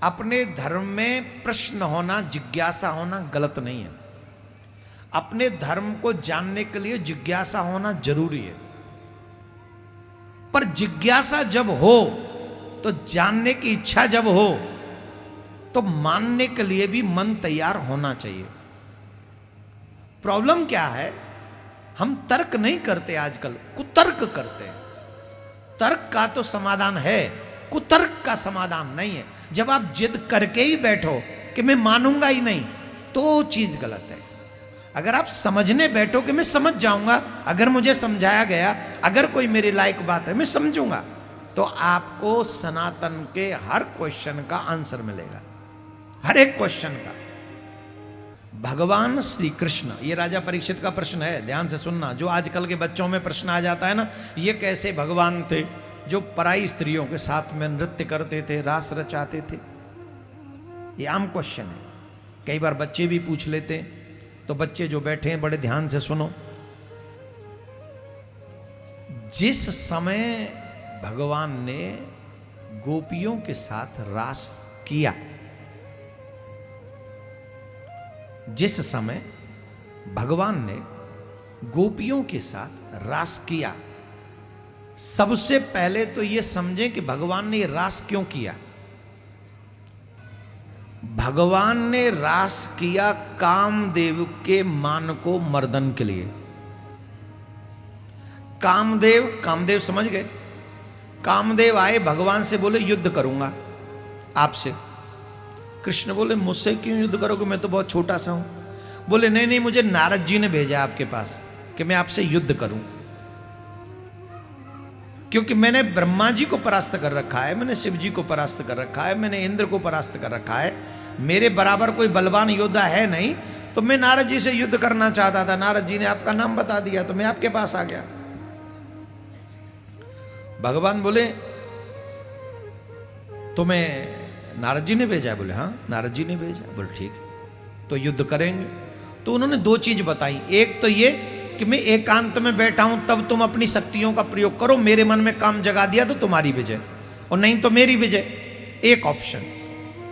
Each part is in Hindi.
अपने धर्म में प्रश्न होना, जिज्ञासा होना गलत नहीं है। अपने धर्म को जानने के लिए जिज्ञासा होना जरूरी है। पर जिज्ञासा जब हो तो जानने की इच्छा जब हो तो मानने के लिए भी मन तैयार होना चाहिए। प्रॉब्लम क्या है, हम तर्क नहीं करते, आजकल कुतर्क करते हैं। तर्क का तो समाधान है, कुतर्क का समाधान नहीं है। जब आप जिद करके ही बैठो कि मैं मानूंगा ही नहीं, तो चीज गलत है। अगर आप समझने बैठो कि मैं समझ जाऊंगा, अगर मुझे समझाया गया, अगर कोई मेरे लायक बात है मैं समझूंगा, तो आपको सनातन के हर क्वेश्चन का आंसर मिलेगा, हर एक क्वेश्चन का। भगवान श्री कृष्ण, ये राजा परीक्षित का प्रश्न है, ध्यान से सुनना। जो आजकल के बच्चों में प्रश्न आ जाता है ना, ये कैसे भगवान थे जो पराई स्त्रियों के साथ में नृत्य करते थे, रास रचाते थे? ये आम क्वेश्चन है, कई बार बच्चे भी पूछ लेते हैं। तो बच्चे जो बैठे हैं बड़े ध्यान से सुनो। जिस समय भगवान ने गोपियों के साथ रास किया, जिस समय भगवान ने गोपियों के साथ रास किया, सबसे पहले तो यह समझें कि भगवान ने रास क्यों किया। भगवान ने रास किया कामदेव के मान को मर्दन के लिए। कामदेव समझ गए? कामदेव आए, भगवान से बोले युद्ध करूंगा आपसे। कृष्ण बोले मुझसे क्यों युद्ध करोगे, मैं तो बहुत छोटा सा हूं। बोले नहीं नहीं, मुझे नारद जी ने भेजा आपके पास कि मैं आपसे युद्ध करूं, क्योंकि मैंने ब्रह्मा जी को परास्त कर रखा है, मैंने शिव जी को परास्त कर रखा है, मैंने इंद्र को परास्त कर रखा है, मेरे बराबर कोई बलवान योद्धा है नहीं। तो मैं नारद जी से युद्ध करना चाहता था, नारद जी ने आपका नाम बता दिया तो मैं आपके पास आ गया। भगवान बोले तुम्हें नारद जी ने भेजा? बोले हाँ नारद जी ने भेजा। बोले ठीक है, तो युद्ध करेंगे। तो उन्होंने दो चीज बताई। एक तो ये कि मैं एकांत में बैठा हूं, तब तुम अपनी शक्तियों का प्रयोग करो, मेरे मन में काम जगा दिया तो तुम्हारी विजय, और नहीं तो मेरी विजय। एक ऑप्शन,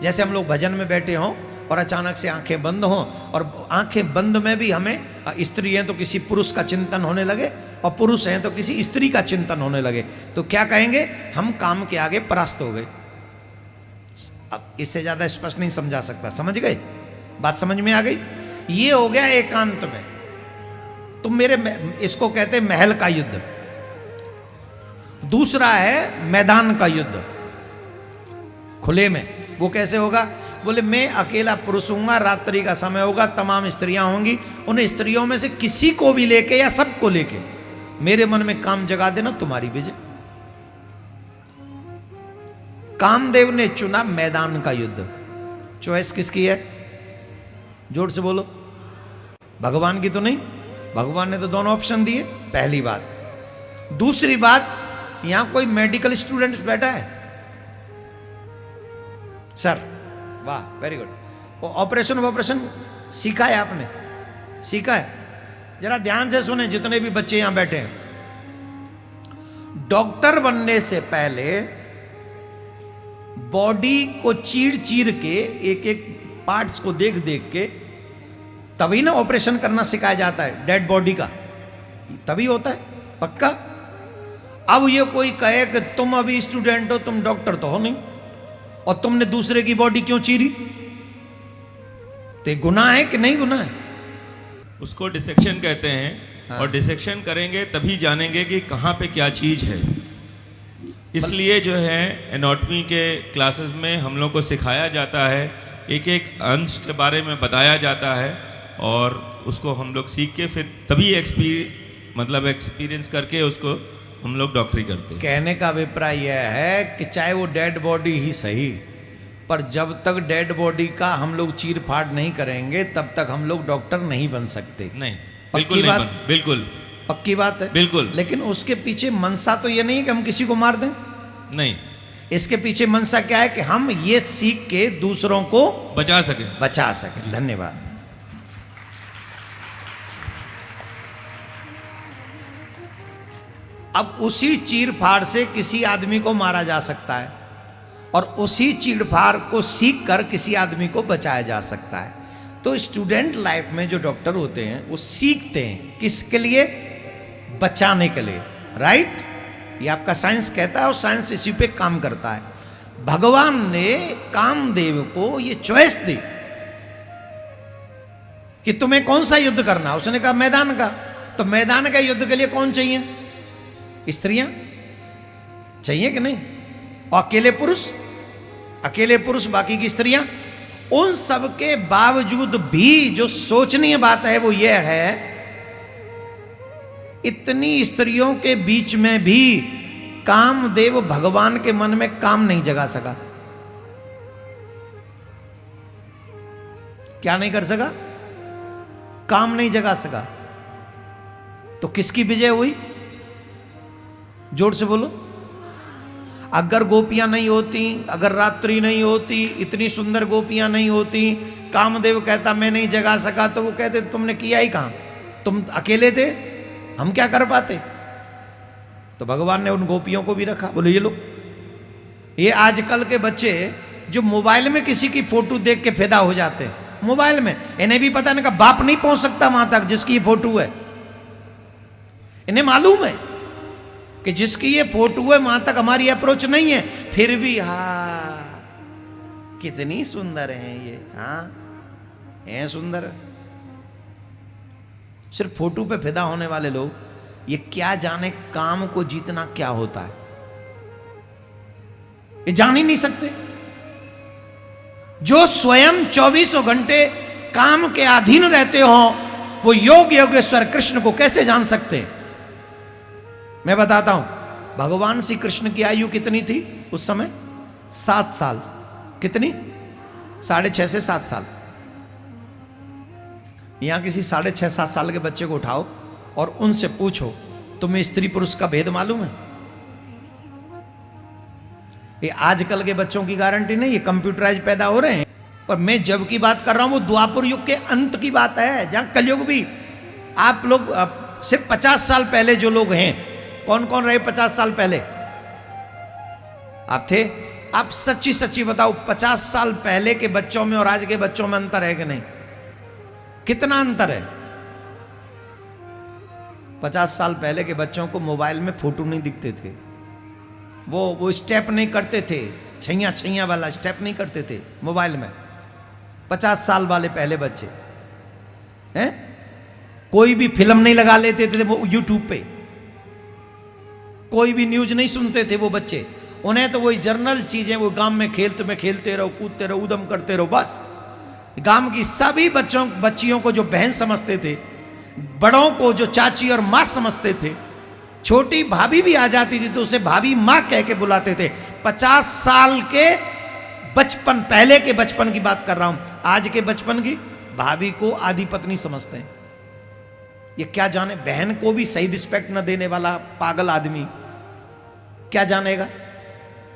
जैसे हम लोग भजन में बैठे हों और अचानक से आंखें बंद हों, और आंखें बंद में भी हमें, स्त्री हैं तो किसी पुरुष का चिंतन होने लगे, और पुरुष हैं तो किसी स्त्री का चिंतन होने लगे, तो क्या कहेंगे? हम काम के आगे परास्त हो गए। अब इससे ज्यादा स्पष्ट नहीं समझा सकता, समझ गए? बात समझ में आ गई? ये हो गया एकांत में। तो मेरे, इसको कहते हैं महल का युद्ध। दूसरा है मैदान का युद्ध, खुले में। वो कैसे होगा? बोले मैं अकेला पुरुष हूंगा, रात्रि का समय होगा, तमाम स्त्रियां होंगी, उन स्त्रियों में से किसी को भी लेके या सबको लेके मेरे मन में काम जगा देना, तुम्हारी विजय। कामदेव ने चुना मैदान का युद्ध। चॉइस किसकी है? जोर से बोलो। भगवान की तो नहीं, भगवान ने तो दोनों ऑप्शन दिए, पहली बात। दूसरी बात, यहां कोई मेडिकल स्टूडेंट बैठा है? सर वाह, वेरी गुड। वो ऑपरेशन सीखा है आपने? सीखा है? जरा ध्यान से सुने जितने भी बच्चे यहां बैठे हैं। डॉक्टर बनने से पहले बॉडी को चीर चीर के, एक एक पार्ट्स को देख देख के, तभी ना ऑपरेशन करना सिखाया जाता है डेड बॉडी का, तभी होता है पक्का। अब ये कोई कहे कि तुम अभी स्टूडेंट हो, तुम डॉक्टर तो हो नहीं, और तुमने दूसरे की बॉडी क्यों चीरी, तो गुनाह है कि नहीं गुनाह है? उसको डिसेक्शन कहते हैं। हाँ। और डिसेक्शन करेंगे तभी जानेंगे कि कहाँ पे क्या चीज है। इसलिए जो है एनाटॉमी के क्लासेस में हम लोग को सिखाया जाता है, एक एक अंश के बारे में बताया जाता है, और उसको हम लोग सीख के फिर तभी एक्सपीरियंस करके उसको हम लोग डॉक्टरी करते हैं। कहने का अभिप्राय यह है कि चाहे वो डेड बॉडी ही सही, पर जब तक डेड बॉडी का हम लोग चीर फाड़ नहीं करेंगे तब तक हम लोग डॉक्टर नहीं बन सकते। नहीं, पक्की बिल्कुल बात? नहीं, बिल्कुल पक्की बात है, बिल्कुल। लेकिन उसके पीछे मनसा तो ये नहीं कि हम किसी को मार दें। नहीं, इसके पीछे मनसा क्या है कि हम ये सीख के दूसरों को बचा सके। धन्यवाद। अब उसी चीर फाड़ से किसी आदमी को मारा जा सकता है, और उसी चीड़फाड़ को सीख कर किसी आदमी को बचाया जा सकता है। तो स्टूडेंट लाइफ में जो डॉक्टर होते हैं वो सीखते हैं किसके लिए? बचाने के लिए, राइट? ये आपका साइंस कहता है और साइंस इसी पे काम करता है। भगवान ने कामदेव को ये चॉइस दी कि तुम्हें कौन सा युद्ध करना। उसने कहा मैदान का। तो मैदान का युद्ध के लिए कौन चाहिए? स्त्रियां चाहिए कि नहीं? और अकेले पुरुष बाकी की स्त्रियां। उन सब के बावजूद भी जो सोचनीय बात है वो ये है, इतनी स्त्रियों के बीच में भी कामदेव भगवान के मन में काम नहीं जगा सका। क्या नहीं कर सका? काम नहीं जगा सका। तो किसकी विजय हुई? जोर से बोलो। अगर गोपियां नहीं होती, अगर रात्रि नहीं होती, इतनी सुंदर गोपियां नहीं होती, कामदेव कहता मैं नहीं जगा सका, तो वो कहते तुमने किया ही कहां, तुम अकेले थे, हम क्या कर पाते? तो भगवान ने उन गोपियों को भी रखा। बोले ये लो, ये आजकल के बच्चे जो मोबाइल में किसी की फोटो देख के फिदा हो जाते हैं, मोबाइल में, इन्हें भी पता नहीं का बाप नहीं पहुंच सकता वहां तक जिसकी ये फोटो है। इन्हें मालूम है कि जिसकी ये फोटो है वहां तक हमारी अप्रोच नहीं है, फिर भी हाँ कितनी सुंदर है ये, हाँ है सुंदर। सिर्फ फोटो पे फिदा होने वाले लोग ये क्या जाने काम को जीतना क्या होता है, ये जान ही नहीं सकते। जो स्वयं 24 घंटे काम के अधीन रहते हो वो योग योगेश्वर कृष्ण को कैसे जान सकते हैं? मैं बताता हूं। भगवान श्री कृष्ण की आयु कितनी थी उस समय? 7 साल। कितनी? 6.5 से 7 साल। यहां किसी 6.5-7 साल के बच्चे को उठाओ और उनसे पूछो तुम्हें स्त्री पुरुष का भेद मालूम है? ये आजकल के बच्चों की गारंटी नहीं, ये कंप्यूटराइज पैदा हो रहे हैं। पर मैं जब की बात कर रहा हूं वो द्वापर युग के अंत की बात है, जहां कलयुग भी। आप लोग सिर्फ 50 साल पहले जो लोग हैं, कौन कौन रहे 50 साल पहले? आप थे? आप सच्ची सच्ची बताओ, 50 साल पहले के बच्चों में और आज के बच्चों में अंतर है कि नहीं? कितना अंतर है? 50 साल पहले के बच्चों को मोबाइल में फोटो नहीं दिखते थे, वो स्टेप नहीं करते थे, छैया वाला स्टेप नहीं करते थे मोबाइल में। 50 साल वाले पहले बच्चे हैं, कोई भी फिल्म नहीं लगा लेते थे वो यूट्यूब पे, कोई भी न्यूज नहीं सुनते थे वो बच्चे। उन्हें तो वही जर्नल चीजें, वो गांव में खेलते रहो, कूदते रहो, उदम करते रहो, बस। गांव की सभी बच्चियों को जो बहन समझते थे, बड़ों को जो चाची और माँ समझते थे, छोटी भाभी भी आ जाती थी तो उसे भाभी माँ कह के बुलाते थे। 50 साल के बचपन, पहले के बचपन की बात कर रहा हूं। आज के बचपन की भाभी को आदि पत्नी समझते हैं। ये क्या जाने, बहन को भी सही रिस्पेक्ट न देने वाला पागल आदमी क्या जानेगा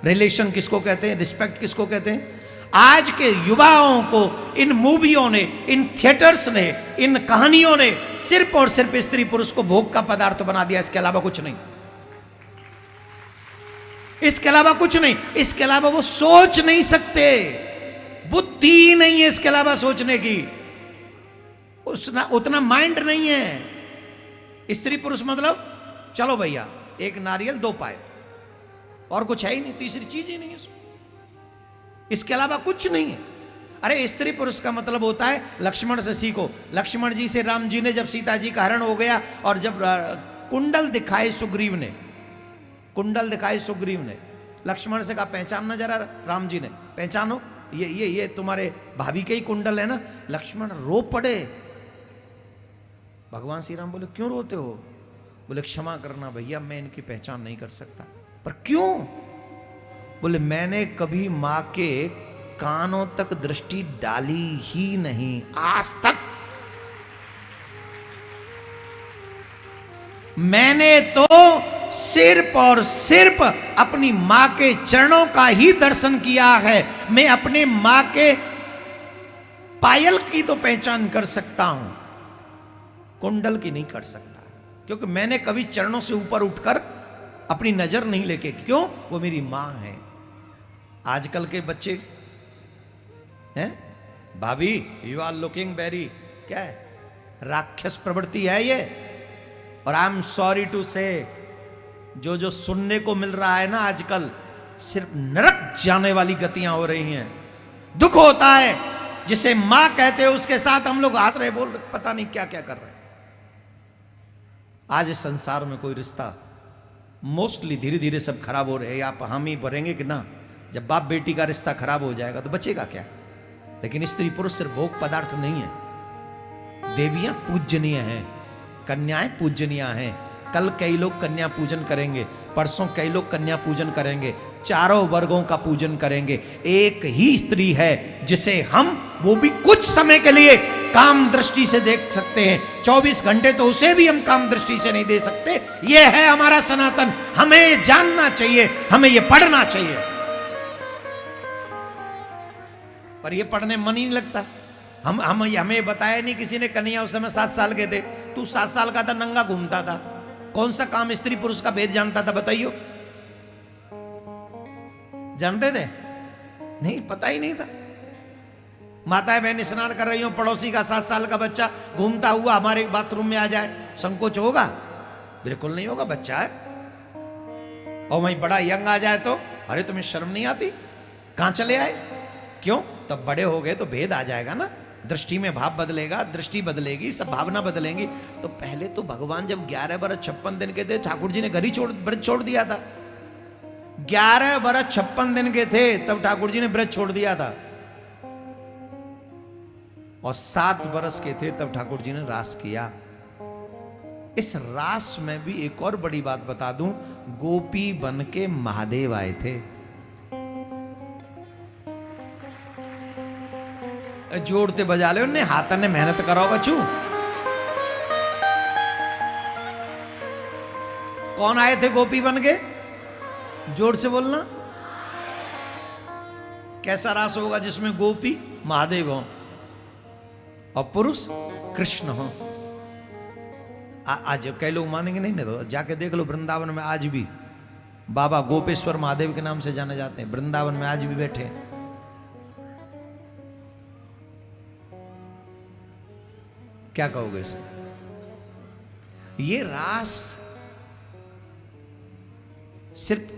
रिलेशन किसको कहते हैं, रिस्पेक्ट किसको कहते हैं। आज के युवाओं को इन मूवियों ने, इन थिएटर्स ने, इन कहानियों ने सिर्फ और सिर्फ स्त्री पुरुष को भोग का पदार्थ बना दिया, इसके अलावा कुछ नहीं, इसके अलावा कुछ नहीं। इसके अलावा वो सोच नहीं सकते, बुद्धि नहीं है इसके अलावा सोचने की, उतना माइंड नहीं है। स्त्री पुरुष मतलब चलो भैया, एक नारियल 2 पाए, और कुछ है ही नहीं, तीसरी चीज ही नहीं है उसमें, इसके अलावा कुछ नहीं है। अरे स्त्री पुरुष का मतलब होता है, लक्ष्मण से सीखो। लक्ष्मण जी से राम जी ने जब सीता जी का हरण हो गया और जब कुंडल दिखाए सुग्रीव ने, कुंडल दिखाए सुग्रीव ने, लक्ष्मण से कहा पहचानना जरा। राम जी ने पहचानो, ये तुम्हारे भाभी के ही कुंडल है ना। लक्ष्मण रो पड़े। भगवान श्री राम बोले क्यों रोते हो? बोले क्षमा करना भैया, मैं इनकी पहचान नहीं कर सकता। पर क्यों? बोले मैंने कभी मां के कानों तक दृष्टि डाली ही नहीं आज तक। मैंने तो सिर्फ और सिर्फ अपनी मां के चरणों का ही दर्शन किया है। मैं अपने मां के पायल की तो पहचान कर सकता हूं, कुंडल की नहीं कर सकता, क्योंकि मैंने कभी चरणों से ऊपर उठकर अपनी नजर नहीं लेके, क्यों? वो मेरी मां है। आजकल के बच्चे हैं, भाभी यू आर लुकिंग वेरी, क्या है, राक्षस प्रवृत्ति है ये। और आई एम सॉरी टू से, जो जो सुनने को मिल रहा है ना आजकल, सिर्फ नरक जाने वाली गतियां हो रही हैं। दुख होता है, जिसे मां कहते हो उसके साथ हम लोग हंस रहे, बोल रहे, पता नहीं क्या क्या कर रहे हैं। आज इस संसार में कोई रिश्ता मोस्टली धीरे धीरे सब खराब हो रहे हैं। आप हम ही भरेंगे कि ना, जब बाप बेटी का रिश्ता खराब हो जाएगा तो बचेगा क्या। लेकिन स्त्री पुरुष सिर्फ भोग पदार्थ नहीं है, देवियां पूजनीय हैं, कन्याएं पूजनीय हैं। कल कई लोग कन्या पूजन करेंगे, परसों कई लोग कन्या पूजन करेंगे, चारों वर्गों का पूजन करेंगे। एक ही स्त्री है जिसे हम, वो भी कुछ समय के लिए, काम दृष्टि से देख सकते हैं। 24 घंटे तो उसे भी हम काम दृष्टि से नहीं दे सकते। यह है हमारा सनातन, हमें ये जानना चाहिए, हमें ये पढ़ना चाहिए। पर ये पढ़ने मन ही नहीं लगता। हमें बताया नहीं किसी ने, कन्हैया उस समय 7 साल के थे, तू 7 साल का था, नंगा घूमता था, कौन सा काम स्त्री पुरुष का भेद जानता था, बताइयो? जानते थे? नहीं, पता ही नहीं था। माताएं बहन स्नान कर रही हो, पड़ोसी का 7 साल का बच्चा घूमता हुआ हमारे बाथरूम में आ जाए, संकोच होगा? बिल्कुल नहीं होगा, बच्चा है। और वहीं बड़ा यंग आ जाए तो, अरे तुम्हें शर्म नहीं आती, कहां चले आए? क्यों? तब बड़े हो गए तो भेद आ जाएगा ना, दृष्टि में भाव बदलेगा, दृष्टि बदलेगी, सब भावना बदलेंगी। तो पहले तो भगवान जब 11 बरस 56 दिन के थे, ठाकुर जी ने घर ही व्रत छोड़ दिया था। 11 बरस 56 दिन के थे तब ठाकुर जी ने व्रत छोड़ दिया था। और 7 बरस के थे तब ठाकुर जी ने रास किया। इस रास में भी एक और बड़ी बात बता दूं, गोपी बन के महादेव आए थे। जोड़ते बजा ले उन्हें, हाथ ने मेहनत कराओ बच्चू। कौन आए थे गोपी बन के? जोर से बोलना। कैसा रास होगा जिसमें गोपी महादेव हो और पुरुष कृष्ण हो? आज कई लोग मानेंगे नहीं ना, तो जाके देख लो वृंदावन में आज भी बाबा गोपेश्वर महादेव के नाम से जाने जाते हैं, वृंदावन में आज भी बैठे। क्या कहोगे इसे? ये रास सिर्फ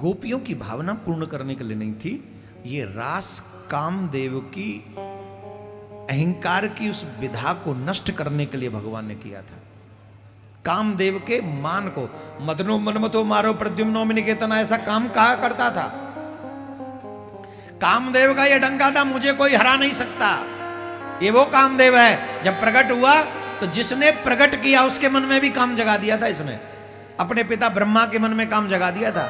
गोपियों की भावना पूर्ण करने के लिए नहीं थी, ये रास कामदेव की अहंकार की उस विधा को नष्ट करने के लिए भगवान ने किया था। कामदेव के मान को, मदनो मनमतो मारो प्रद्युम्नो निकेतन, ऐसा काम कहा करता था। कामदेव का यह डंका था, मुझे कोई हरा नहीं सकता। ये वो कामदेव है, जब प्रकट हुआ तो जिसने प्रकट किया उसके मन में भी काम जगा दिया था। इसने अपने पिता ब्रह्मा के मन में काम जगा दिया था।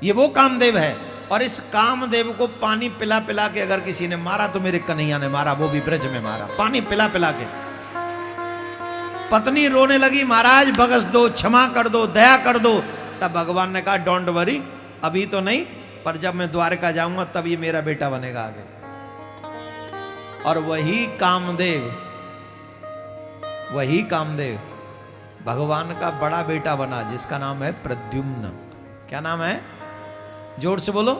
ये वो कामदेव है। और इस कामदेव को पानी पिला पिला के अगर किसी ने मारा तो मेरे कन्हैया ने मारा, वो भी ब्रज में मारा, पानी पिला पिला के। पत्नी रोने लगी, महाराज बख्श दो, क्षमा कर दो, दया कर दो। तब भगवान ने कहा डोंट वरी, अभी तो नहीं, पर जब मैं द्वारका जाऊंगा तब ये मेरा बेटा बनेगा आगे। और वही कामदेव भगवान का बड़ा बेटा बना, जिसका नाम है प्रद्युम्न। क्या नाम है? जोर से बोलो।